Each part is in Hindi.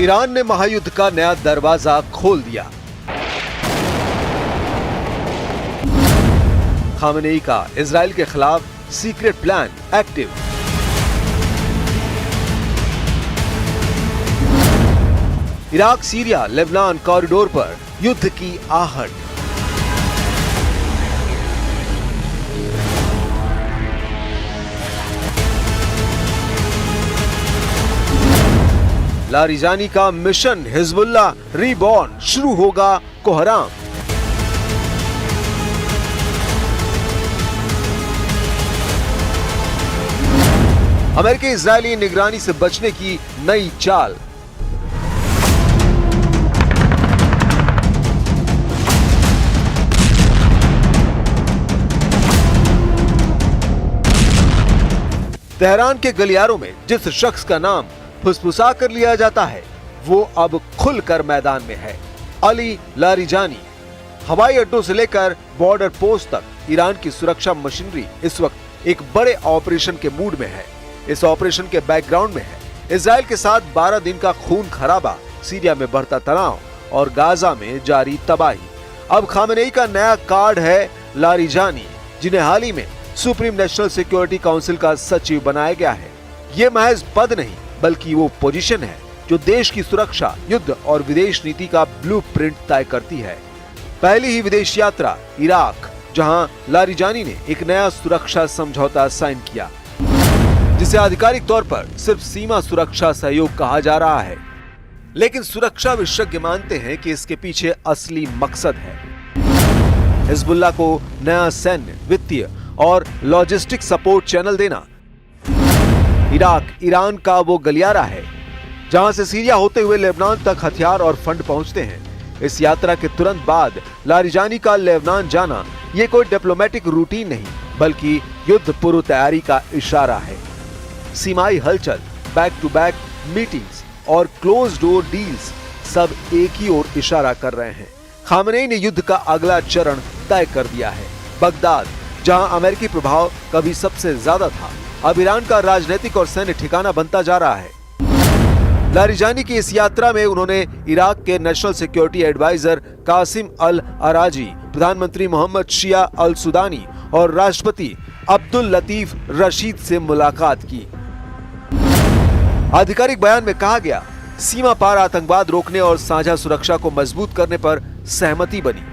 ईरान ने महायुद्ध का नया दरवाजा खोल दिया। खामेनेई का इजराइल के खिलाफ secret plan active. Iraq Syria Lebanon corridor पर युद्ध की आहट। लारिजानी का मिशन हिजबुल्लाह रीबॉर्न शुरू होगा कोहराम। अमेरिकी इजरायली निगरानी से बचने की नई चाल। तेहरान के गलियारों में जिस शख्स का नाम फुसफुसा कर लिया जाता है वो अब खुलकर मैदान में है। Ali Larijani. हवाई अड्डों से लेकर बॉर्डर पोस्ट तक ईरान की सुरक्षा मशीनरी इस वक्त एक बड़े ऑपरेशन के मूड में है। इस ऑपरेशन के बैकग्राउंड में है इजराइल के साथ 12 दिन का खून खराबा, सीरिया में बढ़ता तनाव और गाजा में जारी तबाही। अब खामेनेई का नया कार्ड है लारिजानी, जिन्हें हाल ही में सुप्रीम नेशनल सिक्योरिटी काउंसिल का सचिव बनाया गया है। ये महज पद नहीं बल्कि वो पोजीशन है जो देश की सुरक्षा, युद्ध और विदेश नीति का ब्लूप्रिंट तय करती है। पहली ही विदेश यात्रा इराक, जहां लारिजानी ने एक नया सुरक्षा समझौता साइन किया, जिसे आधिकारिक तौर पर सिर्फ सीमा सुरक्षा सहयोग कहा जा रहा है, लेकिन सुरक्षा विशेषज्ञ मानते हैं कि इसके पीछे असली मकसद है हिजबुल्लाह को नया सैन्य, वित्तीय और लॉजिस्टिक सपोर्ट चैनल देना। इराक ईरान का वो गलियारा है जहां से सीरिया होते हुए लेबनान तक हथियार और फंड पहुंचते हैं। इस यात्रा के तुरंत बाद लारिजानी का लेबनान जाना ये कोई डिप्लोमेटिक रूटीन नहीं बल्कि युद्ध पूर्व तैयारी का इशारा है। सीमाई हलचल, बैक टू बैक मीटिंग्स और क्लोज डोर डील्स सब एक ही ओर इशारा कर रहे हैं। खामेनेई ने युद्ध का अगला चरण तय कर दिया है। बगदाद, जहां अमेरिकी प्रभाव कभी सबसे ज्यादा था, अब ईरान का राजनीतिक और सैन्य ठिकाना बनता जा रहा है। लारिजानी की इस यात्रा में उन्होंने इराक के नेशनल सिक्योरिटी एडवाइजर कासिम अल अराजी, प्रधानमंत्री मोहम्मद शिया अल सुदानी और राष्ट्रपति अब्दुल लतीफ रशीद से मुलाकात की। आधिकारिक बयान में कहा गया, सीमा पार आतंकवाद रोकने और साझा सुरक्षा को मजबूत करने पर सहमति बनी।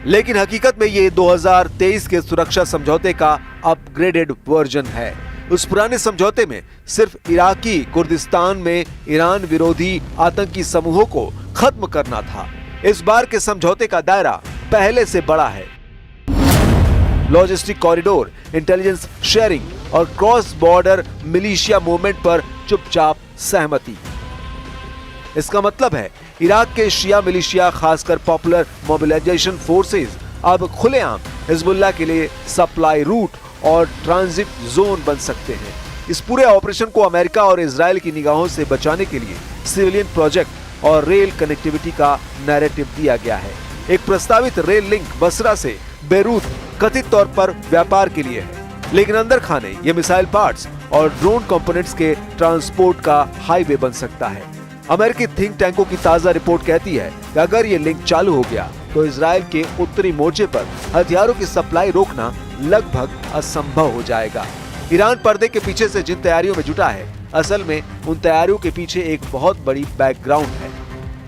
लेकिन हकीकत में ये 2023 के सुरक्षा समझौते का अपग्रेडेड वर्जन है। उस पुराने समझौते में सिर्फ इराकी कुर्दिस्तान में ईरान विरोधी आतंकी समूहों को खत्म करना था। इस बार के समझौते का दायरा पहले से बड़ा है। लॉजिस्टिक कॉरिडोर, इंटेलिजेंस शेयरिंग और क्रॉस बॉर्डर मिलिशिया मूवमेंट पर चुपचाप सहमति। इसका मतलब है इराक के शिया मिलिशिया, खासकर पॉपुलर मोबिलाइजेशन फोर्सेस, अब खुलेआम हिजबुल्लाह के लिए सप्लाई रूट और ट्रांजिट जोन बन सकते हैं। इस पूरे ऑपरेशन को अमेरिका और इजराइल की निगाहों से बचाने के लिए सिविलियन प्रोजेक्ट और रेल कनेक्टिविटी का नैरेटिव दिया गया है। एक प्रस्तावित रेल लिंक बसरा से बेरूत कथित तौर पर व्यापार के लिए है, लेकिन अंदर खाने ये मिसाइल पार्ट्स और ड्रोन कंपोनेंट्स के ट्रांसपोर्ट का हाईवे बन सकता है। अमेरिकी थिंक टैंकों की ताजा रिपोर्ट कहती है कि अगर ये लिंक चालू हो गया तो इजराइल के उत्तरी मोर्चे पर हथियारों की सप्लाई रोकना लगभग असंभव हो जाएगा। ईरान पर्दे के पीछे से जिन तैयारियों में जुटा है, असल में उन तैयारियों के पीछे एक बहुत बड़ी बैकग्राउंड है।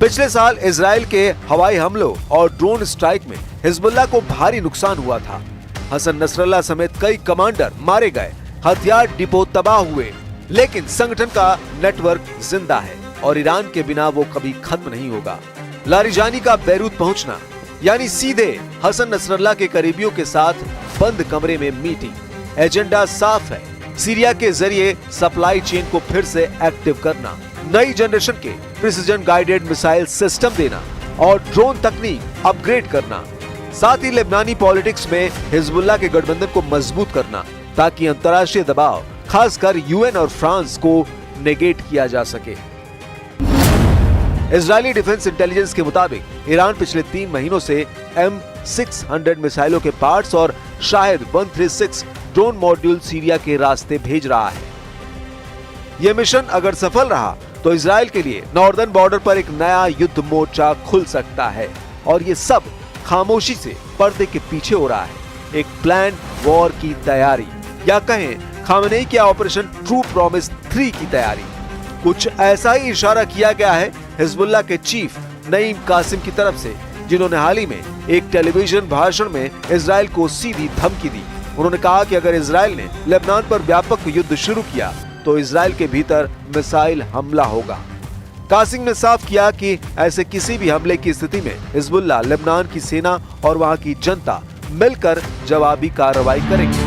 पिछले साल इजराइल के हवाई हमलों और ड्रोन स्ट्राइक में हिजबुल्लाह को भारी नुकसान हुआ था। हसन नसरल्लाह समेत कई कमांडर मारे गए, हथियार डिपो तबाह हुए, लेकिन संगठन का नेटवर्क जिंदा है और ईरान के बिना वो कभी खत्म नहीं होगा। लारिजानी का बैरूत पहुंचना यानी सीधे हसन नसरल्लाह के करीबियों के साथ बंद कमरे में मीटिंग। एजेंडा साफ है, सीरिया के जरिए सप्लाई चेन को फिर से एक्टिव करना, नई जनरेशन के प्रिसिजन गाइडेड मिसाइल सिस्टम देना और ड्रोन तकनीक अपग्रेड करना। साथ ही लेबनानी पॉलिटिक्स में हिजबुल्लाह के गठबंधन को मजबूत करना ताकि अंतर्राष्ट्रीय दबाव, खासकर यूएन और फ्रांस को नेगेट किया जा सके। इजरायली डिफेंस इंटेलिजेंस के मुताबिक ईरान पिछले 3 महीनों से M600 मिसाइलों के पार्ट्स और शायद 136 ड्रोन मॉड्यूल सीरिया के रास्ते भेज रहा है। ये मिशन अगर सफल रहा तो इजराइल के लिए नॉर्दर्न बॉर्डर पर एक नया युद्ध मोर्चा खुल सकता है और ये सब खामोशी से पर्दे के पीछे हो रहा है। एक प्लान वॉर की तैयारी, या कहें खामनेई के ऑपरेशन ट्रू प्रॉमिस 3 की तैयारी। कुछ ऐसा ही इशारा किया गया है हिजबुल्लाह के चीफ नईम कासिम की तरफ से, जिन्होंने हाल ही में एक टेलीविजन भाषण में इजराइल को सीधी धमकी दी। उन्होंने कहा कि अगर इजराइल ने लेबनान पर व्यापक युद्ध शुरू किया तो इजराइल के भीतर मिसाइल हमला होगा। कासिम ने साफ किया कि ऐसे किसी भी हमले की स्थिति में हिजबुल्लाह, लेबनान की सेना और वहां की जनता मिलकर जवाबी कार्रवाई करेंगे।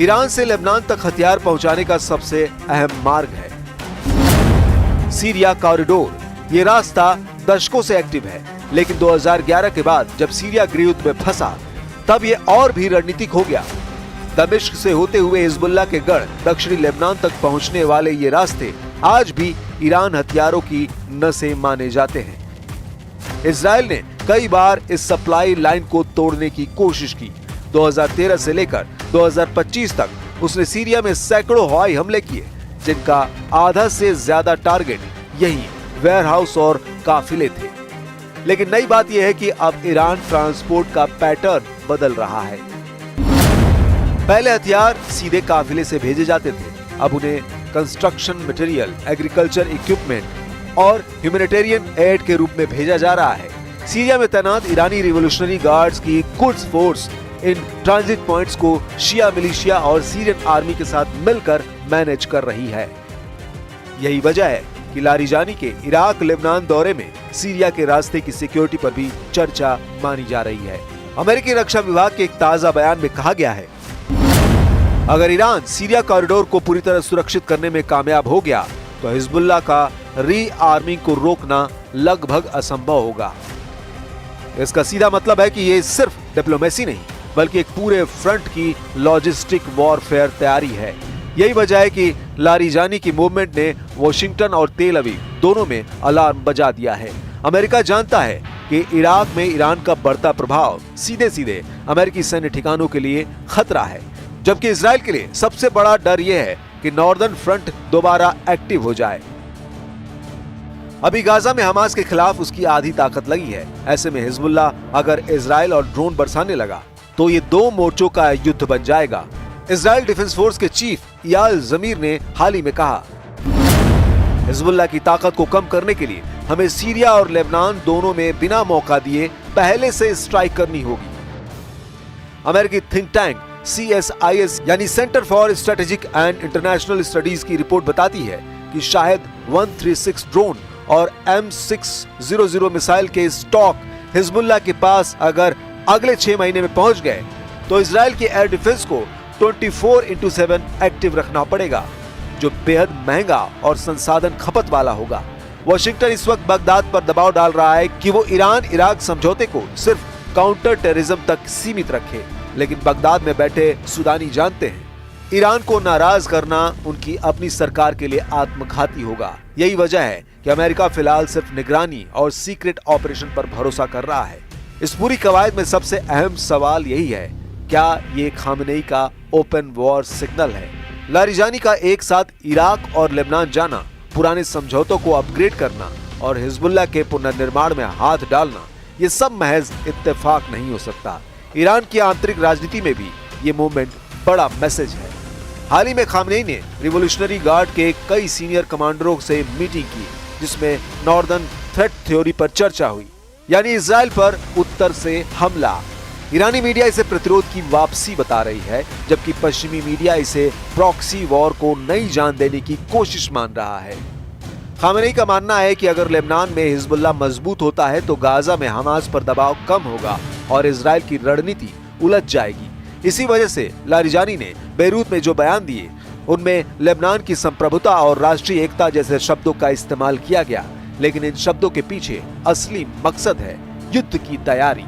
ईरान से लेबनान तक हथियार पहुंचाने का सबसे अहम मार्ग है सीरिया कॉरिडोर। ये रास्ता दशकों से एक्टिव है, लेकिन 2011 के बाद जब सीरिया गृहयुद्ध में फंसा तब ये और भी रणनीतिक हो गया। दमिश्क से होते हुए हिजबुल्लाह के गढ़ दक्षिणी लेबनान तक पहुंचने वाले ये रास्ते आज भी ईरान हथियारों की नसें माने जाते हैं। इजराइल ने कई बार इस सप्लाई लाइन को तोड़ने की कोशिश की। 2013 से लेकर 2025 तक उसने सीरिया में सैकड़ों हवाई हमले किए, जिनका आधा से ज्यादा टारगेट यही वेयरहाउस और काफिले थे। लेकिन नई बात यह है कि अब ईरान ट्रांसपोर्ट का पैटर्न बदल रहा है। पहले हथियार सीधे काफिले से भेजे जाते थे, अब उन्हें कंस्ट्रक्शन मटेरियल, एग्रीकल्चर इक्विपमेंट और ह्यूमैनिटेरियन एड के रूप में भेजा जा रहा है। सीरिया में तैनात ईरानी रिवोल्यूशनरी गार्ड्स की Quds force in transit points को शिया मिलिशिया और सीरियन आर्मी के साथ मिलकर मैनेज कर रही है। यही वजह है कि लारिजानी के इराक लेबनान दौरे में सीरिया के रास्ते की सिक्योरिटी पर भी चर्चा मानी जा रही है। अमेरिकी रक्षा विभाग के एक ताजा बयान में कहा गया है, अगर ईरान सीरिया कॉरिडोर को पूरी तरह सुरक्षित करने में कामयाब हो गया तो हिजबुल्लाह का रीआर्मिंग को रोकना लगभग असंभव होगा। इसका सीधा मतलब है कि ये सिर्फ डिप्लोमेसी नहीं बल्कि एक पूरे फ्रंट की लॉजिस्टिक वॉरफेयर तैयारी है। यही वजह है कि लारिजानी की मूवमेंट ने वॉशिंगटन और तेल अवीव दोनों में अलार्म बजा दिया है। अमेरिका जानता है कि इराक में ईरान का बढ़ता प्रभाव सीधे सीधे अमेरिकी सैन्य ठिकानों के लिए खतरा है, जबकि इजराइल के लिए सबसे बड़ा डर यह है कि नॉर्दर्न फ्रंट दोबारा एक्टिव हो जाए। अभी गाजा में हमास के खिलाफ उसकी आधी ताकत लगी है। ऐसे में हिजबुल्लाह अगर इजराइल और ड्रोन बरसाने लगा तो ये दो मोर्चों का युद्ध बन जाएगा। इजराइल डिफेंस फोर्स के चीफ इयाल जमीर ने हाल ही में कहा, हिजबुल्लाह की ताकत को कम करने के लिए हमें सीरिया और लेबनान दोनों में बिना मौका दिए पहले से स्ट्राइक करनी होगी। अमेरिकी थिंक टैंक CSIS यानी centre for strategic and international studies की रिपोर्ट बताती है कि शायद 136 ड्रोन और M600 मिसाइल के स्टॉक हिजबुल्लाह के पास अगर अगले 6 महीने में पहुंच गए तो इजराइल के एयर डिफेंस को 24/7 एक्टिव रखना पड़ेगा, जो बेहद महंगा और संसाधन खपत वाला होगा। वॉशिंगटन इस वक्त बगदाद पर दबाव डाल रहा है कि वो ईरान इराक समझौते को सिर्फ काउंटर टेररिज्म तक सीमित रखे, लेकिन बगदाद में बैठे सुदानी जानते हैं ईरान को नाराज करना उनकी अपनी सरकार के लिए आत्मघाती होगा। यही वजह है कि अमेरिका फिलहाल सिर्फ निगरानी और सीक्रेट ऑपरेशन पर भरोसा कर रहा है। इस पूरी कवायद में सबसे अहम सवाल यही है, क्या ये खामनेई का ओपन वॉर सिग्नल है? लारिजानी का एक साथ इराक और लेबनान जाना, पुराने समझौतों को अपग्रेड करना और हिजबुल्लाह के पुनर्निर्माण में हाथ डालना, ये सब महज इत्तेफाक नहीं हो सकता। ईरान की आंतरिक राजनीति में भी ये मूवमेंट बड़ा मैसेज है। हाल ही में खामनेई ने रिवोल्यूशनरी गार्ड के कई सीनियर कमांडरों से मीटिंग की, जिसमें नॉर्दर्न थ्रेट थ्योरी पर चर्चा हुई, यानी इजराइल पर उत्तर से हमला। ईरानी मीडिया इसे प्रतिरोध की वापसी बता रही है, जबकि पश्चिमी मीडिया इसे प्रॉक्सी वॉर को नई जान देने की कोशिश मान रहा है। खामनेई का मानना है कि अगर लेबनान में हिजबुल्लाह मजबूत होता है तो गाजा में हमास पर दबाव कम होगा और इजराइल की रणनीति उलझ जाएगी। इसी वजह से लारिजानी ने बेरूत में जो बयान दिए उनमें लेबनान की संप्रभुता और राष्ट्रीय एकता जैसे शब्दों का इस्तेमाल किया गया, लेकिन इन शब्दों के पीछे असली मकसद है युद्ध की तैयारी।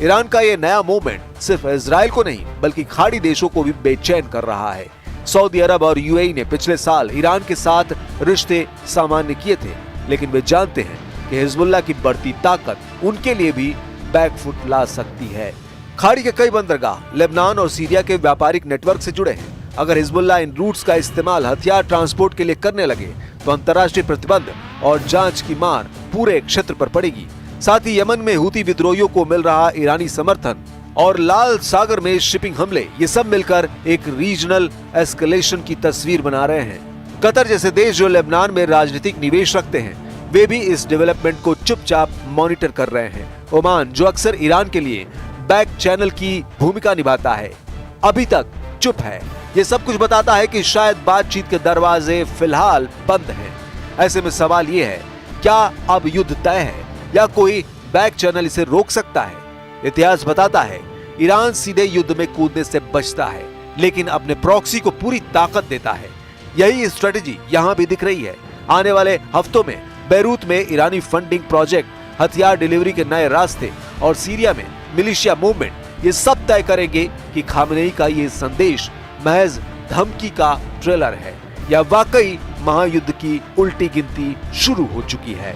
ईरान का ये नया मूवमेंट सिर्फ इजराइल को नहीं बल्कि खाड़ी देशों को भी बेचैन कर रहा है। सऊदी अरब और यूएई ने पिछले साल ईरान के साथ रिश्ते सामान्य किए थे, लेकिन वे जानते हैं कि हिजबुल्लाह की बढ़ती ताकत उनके लिए भी बैकफुट ला सकती है। खाड़ी के कई बंदरगाह लेबनान और सीरिया के व्यापारिक नेटवर्क से जुड़े हैं। अगर हिजबुल्लाह इन रूट्स का इस्तेमाल हथियार ट्रांसपोर्ट के लिए करने लगे तो अंतर्राष्ट्रीय प्रतिबंध और जांच की मार पूरे क्षेत्र पर पड़ेगी। साथ ही यमन में हूती विद्रोहियों को मिल रहा ईरानी समर्थन और लाल सागर में शिपिंग हमले, ये सब मिलकर एक रीजनल एस्केलेशन की तस्वीर बना रहे हैं। कतर जैसे देश जो लेबनान में राजनीतिक निवेश रखते हैं, वे भी इस डेवलपमेंट को चुपचाप मॉनिटर कर रहे हैं। ओमान जो अक्सर ईरान के लिए बैक चैनल की भूमिका निभाता है, अभी तक चुप है। ये सब कुछ बताता है कि शायद बातचीत के दरवाजे फिलहाल बंद हैं। ऐसे में सवाल ये है, क्या अब युद्ध तय है या कोई बैक चैनल इसे रोक सकता है? इतिहास बताता है ईरान सीधे युद्ध में कूदने से बचता है, लेकिन अपने प्रॉक्सी को पूरी ताकत देता है। यही स्ट्रेटेजी यहाँ भी दिख रही है। आने वाले हफ्तों में बेरूत में ईरानी फंडिंग प्रोजेक्ट, हथियार डिलीवरी के नए रास्ते और सीरिया में मिलिशिया मूवमेंट, ये सब तय करेंगे कि खामनेई का ये संदेश महज धमकी का ट्रेलर है या वाकई महायुद्ध की उल्टी गिनती शुरू हो चुकी है।